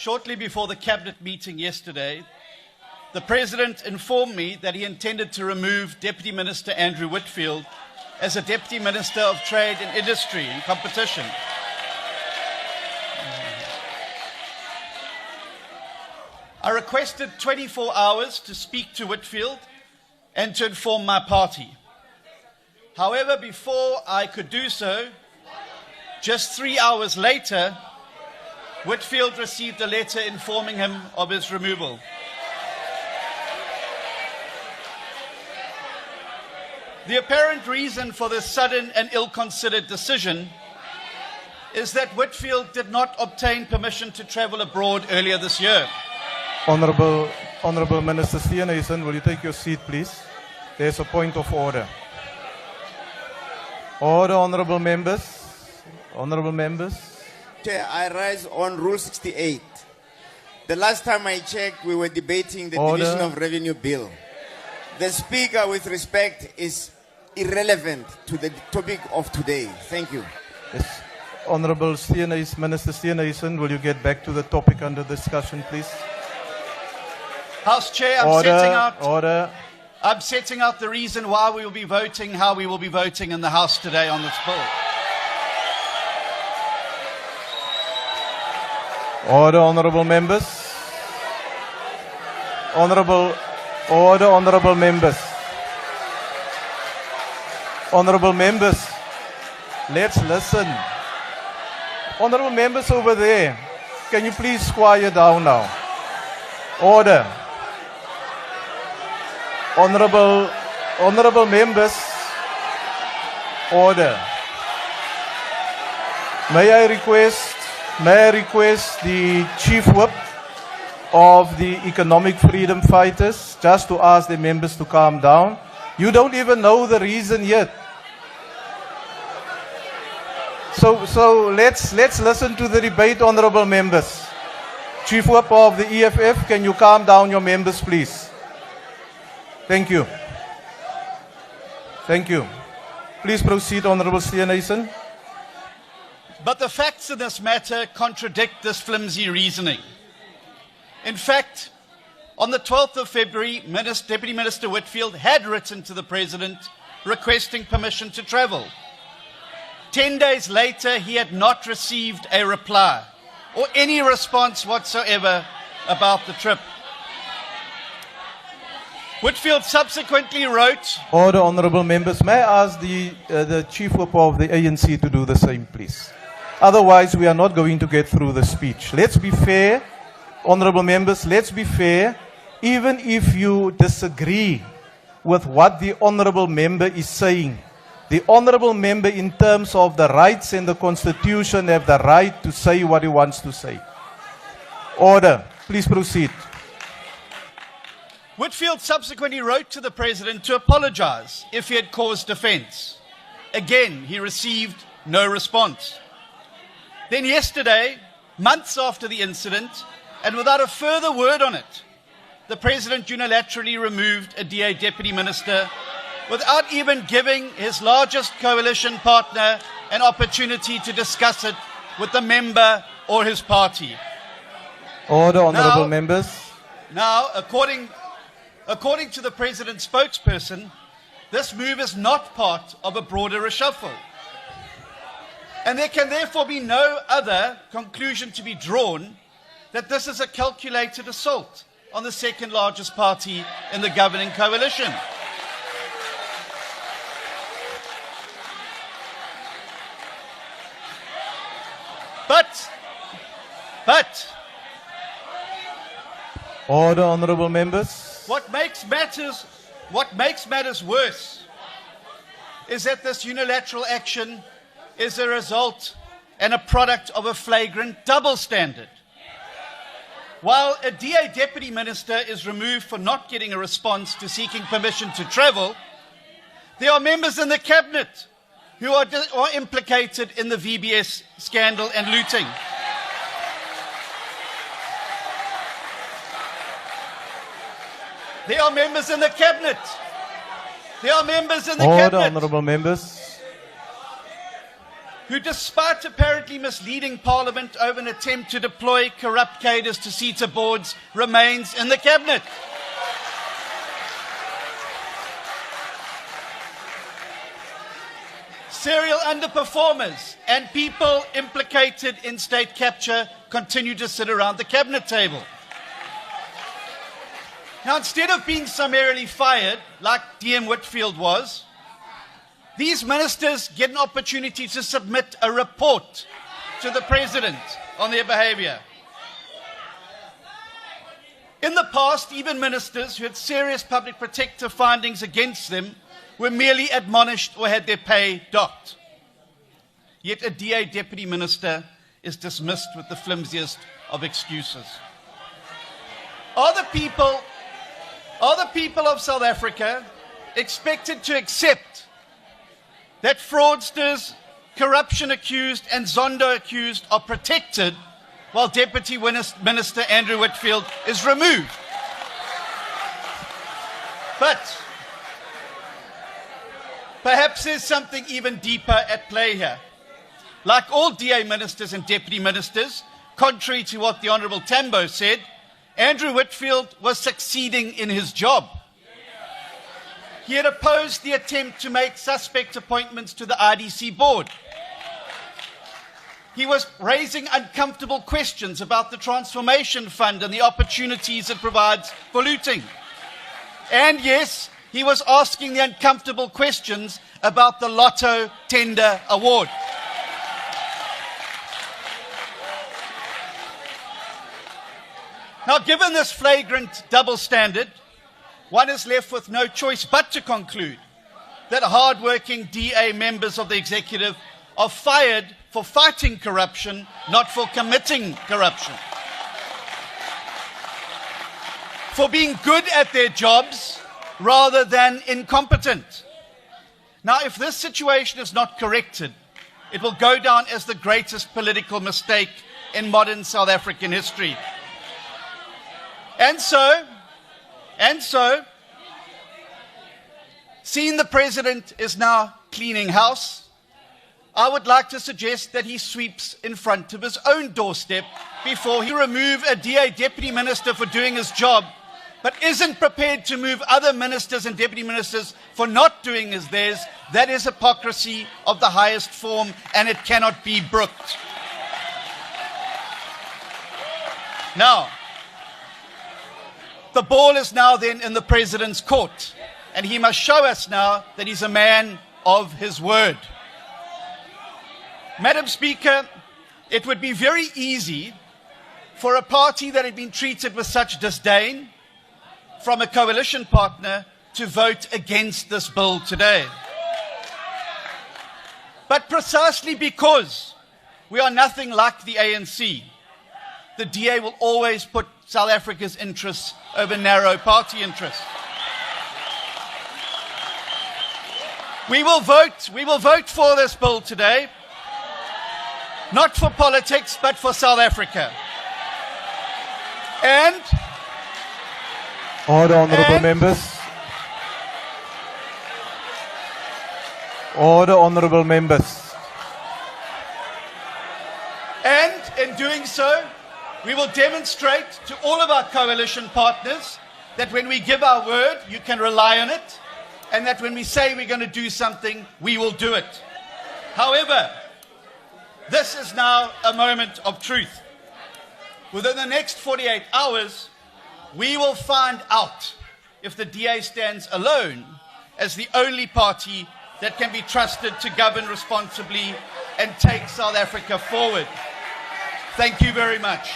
Shortly before the cabinet meeting yesterday, the President informed me that he intended to remove Deputy Minister Andrew Whitfield as a Deputy Minister of Trade and Industry and Competition. I requested 24 hours to speak to Whitfield and to inform my party. However, before I could do so, just 3 hours later, Whitfield received a letter informing him of his removal. The apparent reason for this sudden and ill-considered decision is that Whitfield did not obtain permission to travel abroad earlier this year. Honorable Minister Steenhuisen, will you take your seat, please? There's a point of order. Order, honorable members. Honorable members. Chair, I rise on Rule 68. The last time I checked, we were debating the Order. Division of Revenue Bill. The Speaker, with respect, is irrelevant to the topic of today. Thank you. Yes. Honorable Steenhuisen, Minister Steenhuisen, will you get back to the topic under discussion, please? House Chair, I'm setting out the reason why we will be voting, how we will be voting in the House today on this bill. Order, honorable members. Honorable members. Honorable members, let's listen. Honorable members over there, can you please quiet down now? Order. Honorable members, order. May I request the Chief Whip of the Economic Freedom Fighters just to ask the members to calm down. You don't even know the reason yet. So let's listen to the debate, honorable members. Chief Whip of the EFF, can you calm down your members, please? Thank you. Thank you. Please proceed, Honorable Steenhuisen. But the facts in this matter contradict this flimsy reasoning. In fact, on the 12th of February, Deputy Minister Whitfield had written to the President requesting permission to travel. 10 days later, he had not received a reply or any response whatsoever about the trip. Whitfield subsequently wrote... Order, honorable members. May I ask the Chief Whip of the ANC to do the same, please? Otherwise, we are not going to get through the speech. Let's be fair, honorable members, let's be fair. Even if you disagree with what the honorable member is saying, the honorable member, in terms of the rights and the Constitution, have the right to say what he wants to say. Order. Please proceed. Whitfield subsequently wrote to the President to apologize if he had caused offense. Again, he received no response. Then yesterday, months after the incident, and without a further word on it, the President unilaterally removed a DA Deputy Minister without even giving his largest coalition partner an opportunity to discuss it with the member or his party. Order, honorable members. Now, according to the President's spokesperson, this move is not part of a broader reshuffle. And there can therefore be no other conclusion to be drawn that this is a calculated assault on the second largest party in the governing coalition. But Order, honorable members. What makes matters worse is that this unilateral action is a result and a product of a flagrant double standard. While a DA Deputy Minister is removed for not getting a response to seeking permission to travel, there are members in the Cabinet who are implicated in the VBS scandal and looting. There are members in the Cabinet. There are members in the Order, Cabinet. honorable members. who, despite apparently misleading Parliament over an attempt to deploy corrupt cadres to CETA boards, remains in the cabinet. Serial underperformers and people implicated in state capture continue to sit around the cabinet table. Now, instead of being summarily fired, like DM Whitfield was, these ministers get an opportunity to submit a report to the President on their behaviour. In the past, even ministers who had serious public protector findings against them were merely admonished or had their pay docked. Yet a DA deputy minister is dismissed with the flimsiest of excuses. Are the people of South Africa expected to accept that fraudsters, corruption accused and Zondo accused are protected while Deputy Minister Andrew Whitfield is removed? But perhaps there's something even deeper at play here. Like all DA ministers and deputy ministers, contrary to what the Honourable Tambo said, Andrew Whitfield was succeeding in his job. He had opposed the attempt to make suspect appointments to the IDC board. He was raising uncomfortable questions about the Transformation Fund and the opportunities it provides for looting. And yes, he was asking the uncomfortable questions about the Lotto Tender Award. Now, given this flagrant double standard, one is left with no choice but to conclude that hard-working DA members of the executive are fired for fighting corruption, not for committing corruption. For being good at their jobs rather than incompetent. Now, if this situation is not corrected, it will go down as the greatest political mistake in modern South African history. And so, seeing the President is now cleaning house, I would like to suggest that he sweeps in front of his own doorstep before he removes a DA deputy minister for doing his job, but isn't prepared to move other ministers and deputy ministers for not doing as theirs. That is hypocrisy of the highest form, and it cannot be brooked. Now, the ball is now then in the President's court, and he must show us now that he's a man of his word. Madam Speaker, it would be very easy for a party that had been treated with such disdain from a coalition partner to vote against this bill today. But precisely because we are nothing like the ANC, the DA will always put South Africa's interests over narrow party interests. We will vote for this bill today, not for politics, but for South Africa. And order, honourable members. Order, honourable members. And in doing so, we will demonstrate to all of our coalition partners that when we give our word, you can rely on it, and that when we say we're going to do something, we will do it. However, this is now a moment of truth. Within the next 48 hours, we will find out if the DA stands alone as the only party that can be trusted to govern responsibly and take South Africa forward. Thank you very much.